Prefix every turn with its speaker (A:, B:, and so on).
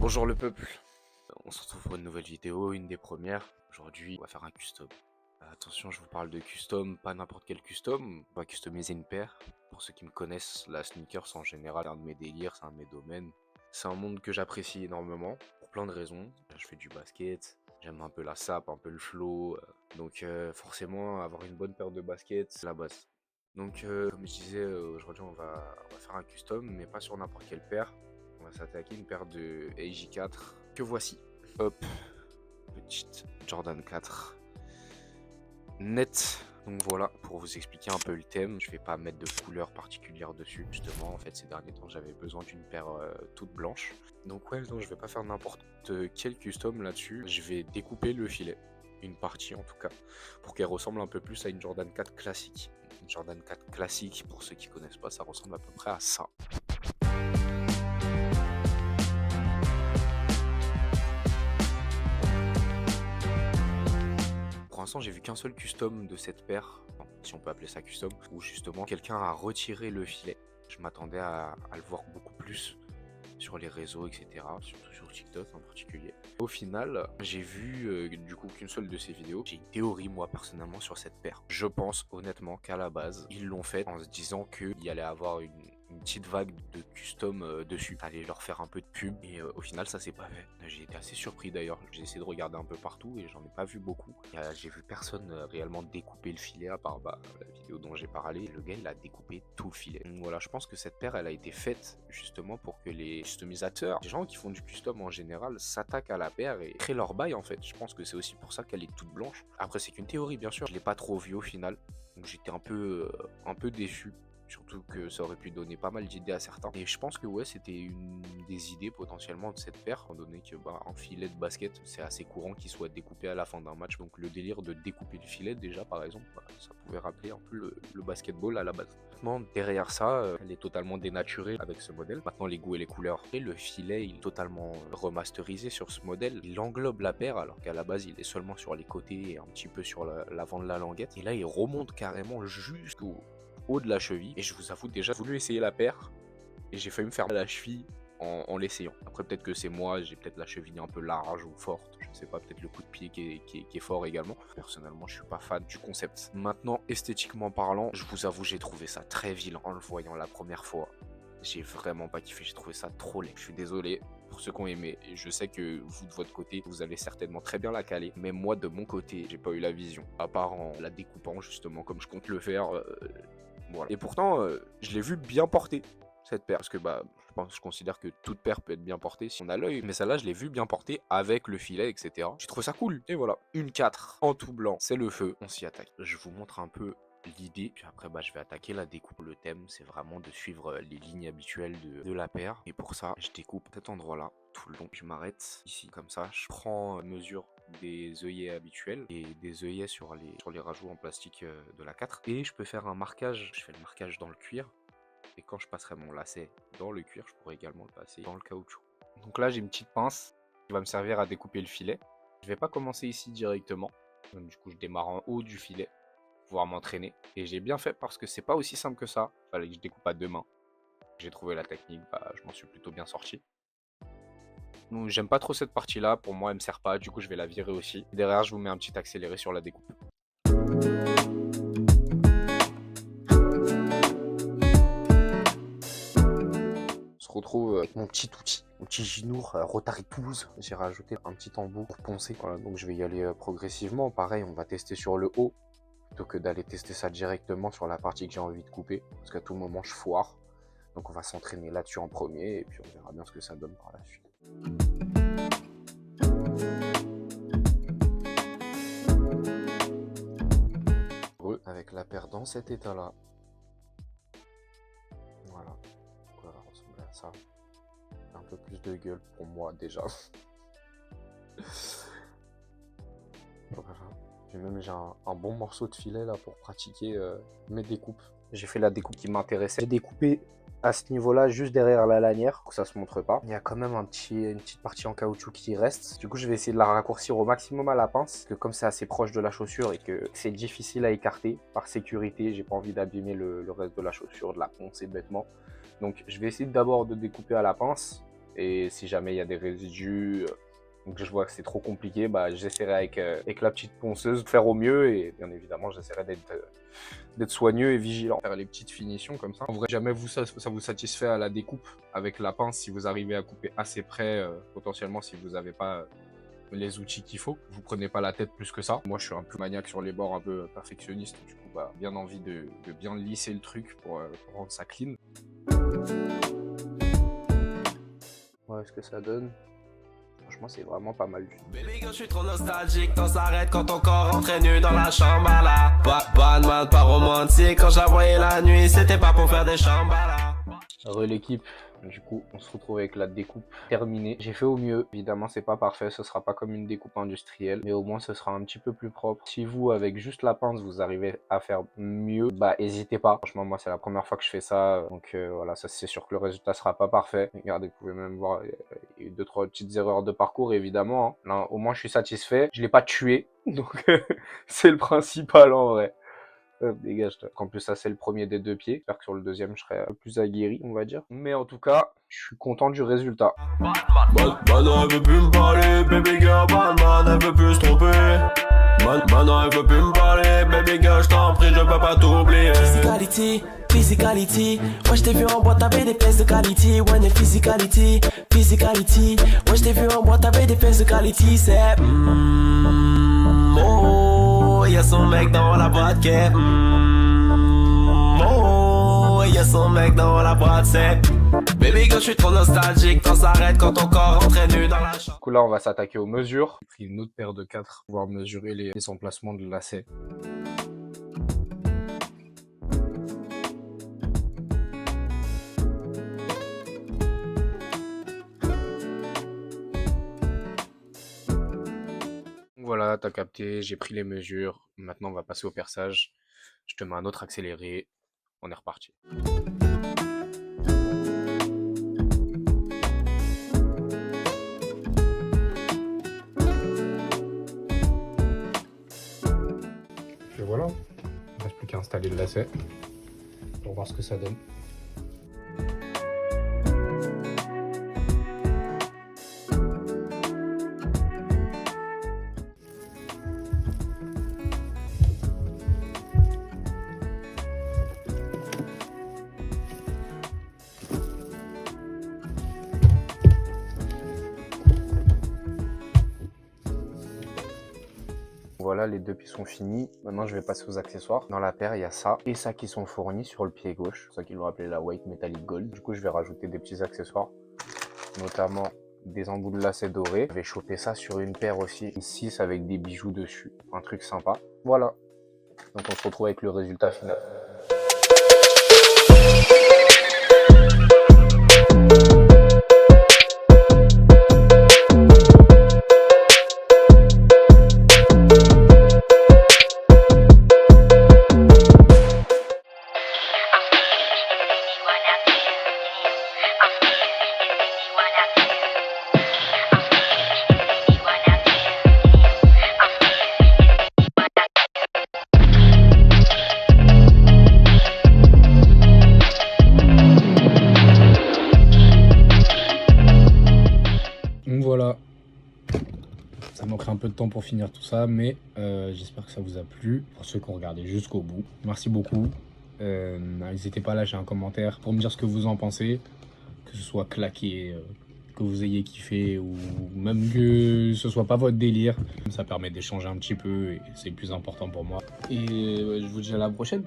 A: Bonjour le peuple, on se retrouve pour une nouvelle vidéo, une des premières. Aujourd'hui, on va faire un custom. Attention, je vous parle de custom, pas n'importe quel custom. On va customiser une paire. Pour ceux qui me connaissent, la sneakers en général, c'est un de mes délires, c'est un de mes domaines. C'est un monde que j'apprécie énormément, pour plein de raisons. Je fais du basket, j'aime un peu la sape, un peu le flow. Donc forcément, avoir une bonne paire de baskets, c'est la base. Donc comme je disais, aujourd'hui on va faire un custom, mais pas sur n'importe quelle paire. On va s'attaquer une paire de AJ4 que voici. Hop, petite Jordan 4 net. Donc voilà, pour vous expliquer un peu le thème, je vais pas mettre de couleur particulière dessus. Justement, en fait, ces derniers temps, j'avais besoin d'une paire toute blanche. Donc ouais, non, je vais pas faire n'importe quel custom là-dessus. Je vais découper le filet, une partie en tout cas, pour qu'elle ressemble un peu plus à une Jordan 4 classique. Une Jordan 4 classique, pour ceux qui connaissent pas, ça ressemble à peu près à ça. Pour l'instant, j'ai vu qu'un seul custom de cette paire, si on peut appeler ça custom, où justement quelqu'un a retiré le filet. Je m'attendais à le voir beaucoup plus sur les réseaux, etc. Surtout sur TikTok en particulier. Au final, j'ai vu du coup qu'une seule de ces vidéos. J'ai une théorie moi personnellement sur cette paire. Je pense honnêtement qu'à la base, ils l'ont fait en se disant qu'il y allait avoir une petite vague de custom dessus. Allez leur faire un peu de pub et au final ça s'est pas fait. J'ai été assez surpris d'ailleurs. J'ai essayé de regarder un peu partout et j'en ai pas vu beaucoup. J'ai vu personne réellement découper le filet à part la vidéo dont j'ai parlé. Le gars il a découpé tout le filet. Donc voilà, je pense que cette paire elle a été faite justement pour que les customisateurs, les gens qui font du custom en général, s'attaquent à la paire et créent leur bail en fait. Je pense que c'est aussi pour ça qu'elle est toute blanche. Après c'est qu'une théorie bien sûr. Je l'ai pas trop vu au final. Donc j'étais un peu déçu. Surtout que ça aurait pu donner pas mal d'idées à certains. Et je pense que ouais, c'était une des idées potentiellement de cette paire, étant donné que un filet de basket, c'est assez courant qu'il soit découpé à la fin d'un match. Donc le délire de découper le filet, déjà par exemple, ça pouvait rappeler un peu le basketball à la base. Maintenant, derrière ça, elle est totalement dénaturée avec ce modèle. Maintenant, les goûts et les couleurs. Et le filet, il est totalement remasterisé sur ce modèle. Il englobe la paire, alors qu'à la base, il est seulement sur les côtés et un petit peu sur l'avant de la languette. Et là, il remonte carrément jusqu'au haut de la cheville. Et je vous avoue, déjà, j'ai voulu essayer la paire et j'ai failli me faire la cheville en l'essayant. Après, peut-être que c'est moi, j'ai peut-être la cheville un peu large ou forte. Je ne sais pas, peut-être le coup de pied qui est fort également. Personnellement, je suis pas fan du concept. Maintenant, esthétiquement parlant, je vous avoue, j'ai trouvé ça très vilain en le voyant la première fois. J'ai vraiment pas kiffé, j'ai trouvé ça trop laid. Je suis désolé pour ceux qui ont aimé. Et je sais que vous, de votre côté, vous allez certainement très bien la caler. Mais moi, de mon côté, j'ai pas eu la vision. À part en la découpant, justement, comme je compte le faire. Voilà. Et pourtant, je l'ai vu bien porter cette paire. Parce que je considère que toute paire peut être bien portée si on a l'œil. Mais celle-là, je l'ai vu bien porter avec le filet, etc. J'ai trouvé ça cool. Et voilà. Une 4 en tout blanc. C'est le feu. On s'y attaque. Je vous montre un peu l'idée. Puis après, je vais attaquer la découpe. Le thème, c'est vraiment de suivre les lignes habituelles de la paire. Et pour ça, je découpe cet endroit-là tout le long. Je m'arrête ici comme ça. Je prends mesure des œillets habituels et des œillets sur les rajouts en plastique de la 4. Et je peux faire un marquage. Je fais le marquage dans le cuir. Et quand je passerai mon lacet dans le cuir, je pourrai également le passer dans le caoutchouc. Donc là, j'ai une petite pince qui va me servir à découper le filet. Je vais pas commencer ici directement. Donc, du coup, je démarre en haut du filet pour pouvoir m'entraîner. Et j'ai bien fait parce que c'est pas aussi simple que ça. Fallait que je découpe à deux mains. J'ai trouvé la technique, je m'en suis plutôt bien sorti. Donc j'aime pas trop cette partie-là, pour moi elle me sert pas, du coup je vais la virer aussi. Derrière, je vous mets un petit accéléré sur la découpe. On se retrouve avec mon petit outil, mon petit Ginour Rotary Tools. J'ai rajouté un petit embout pour poncer. Voilà, donc je vais y aller progressivement. Pareil, on va tester sur le haut plutôt que d'aller tester ça directement sur la partie que j'ai envie de couper. Parce qu'à tout moment, je foire. Donc on va s'entraîner là-dessus en premier et puis on verra bien ce que ça donne par la suite. Avec la paire dans cet état-là. Voilà. Ça va ressembler à ça. Un peu plus de gueule pour moi déjà. Voilà. Puis même j'ai un bon morceau de filet là pour pratiquer mes découpes. J'ai fait la découpe qui m'intéressait. J'ai découpé à ce niveau-là, juste derrière la lanière, pour que ça se montre pas. Il y a quand même une petite partie en caoutchouc qui reste. Du coup, je vais essayer de la raccourcir au maximum à la pince, parce que comme c'est assez proche de la chaussure et que c'est difficile à écarter, par sécurité, j'ai pas envie d'abîmer le reste de la chaussure, de la poncer bêtement. Donc, je vais essayer d'abord de découper à la pince, Et si jamais il y a des résidus, donc je vois que c'est trop compliqué, bah, j'essaierai avec la petite ponceuse de faire au mieux et bien évidemment j'essaierai d'être soigneux et vigilant. Faire les petites finitions comme ça. En vrai, jamais ça vous satisfait à la découpe avec la pince, si vous arrivez à couper assez près, potentiellement si vous n'avez pas les outils qu'il faut. Vous prenez pas la tête plus que ça. Moi je suis un peu maniaque sur les bords, un peu perfectionniste, du coup bah, bien envie de bien lisser le truc pour rendre ça clean. Ouais, ce que ça donne. Franchement, c'est vraiment pas mal.
B: Baby girl, je suis trop nostalgique, temps s'arrête quand ton corps entraîne nu dans la chambre à la. Bad man, pas romantique, quand je la voyais la nuit, c'était pas pour faire des chambres à la.
A: L'équipe, du coup, on se retrouve avec la découpe terminée. J'ai fait au mieux. Évidemment, c'est pas parfait, ce sera pas comme une découpe industrielle, mais au moins ce sera un petit peu plus propre. Si vous, avec juste la pince, vous arrivez à faire mieux, bah n'hésitez pas. Franchement, moi, c'est la première fois que je fais ça, donc voilà, ça c'est sûr que le résultat sera pas parfait. Regardez, vous pouvez même voir, il y a eu 2-3 petites erreurs de parcours, évidemment. Hein. Là, au moins, je suis satisfait. Je l'ai pas tué, donc c'est le principal en vrai. Dégage-toi. En plus, ça, c'est le premier des 2 pieds. J'espère que sur le deuxième, je serai un peu plus aguerri, on va dire. Mais en tout cas, je suis content du résultat.
B: Maintenant, elle veut plus me parler, baby girl, man, elle veut plus se tromper. Maintenant, elle veut plus me parler, baby girl, je t'en prie, je peux pas t'oublier. Physicality, ouais, je t'ai vu en boîte, t'avais des pièces de qualité. Ouais, mais physicality, ouais, je t'ai vu en boîte, t'avais des pièces de qualité. C'est oh, y'a son mec dans la boîte qui est oh, y'a son mec dans la boîte, c'est baby girl, je suis trop nostalgique, temps s'arrête quand ton corps entraîne nu dans la chambre.
A: Du coup, là, on va s'attaquer aux mesures. J'ai pris une autre paire de 4 pour pouvoir mesurer les emplacements de lacets. Voilà, t'as capté, j'ai pris les mesures. Maintenant, on va passer au perçage. Je te mets un autre accéléré. On est reparti. Et voilà, il ne reste plus qu'à installer le lacet pour voir ce que ça donne. Voilà, les 2 pieds sont finis. Maintenant, je vais passer aux accessoires. Dans la paire, il y a ça et ça qui sont fournis sur le pied gauche. C'est pour ça qu'ils l'ont appelé la White Metallic Gold. Du coup, je vais rajouter des petits accessoires, notamment des embouts de lacets dorés. Je vais choper ça sur une paire aussi, une 6 avec des bijoux dessus. Un truc sympa. Voilà. Donc, on se retrouve avec le résultat final. Donc voilà, ça manquera un peu de temps pour finir tout ça, mais j'espère que ça vous a plu. Pour ceux qui ont regardé jusqu'au bout, merci beaucoup. N'hésitez pas à lâcher un commentaire pour me dire ce que vous en pensez, que ce soit claqué, que vous ayez kiffé ou même que ce soit pas votre délire. Ça permet d'échanger un petit peu et c'est le plus important pour moi. Et je vous dis à la prochaine.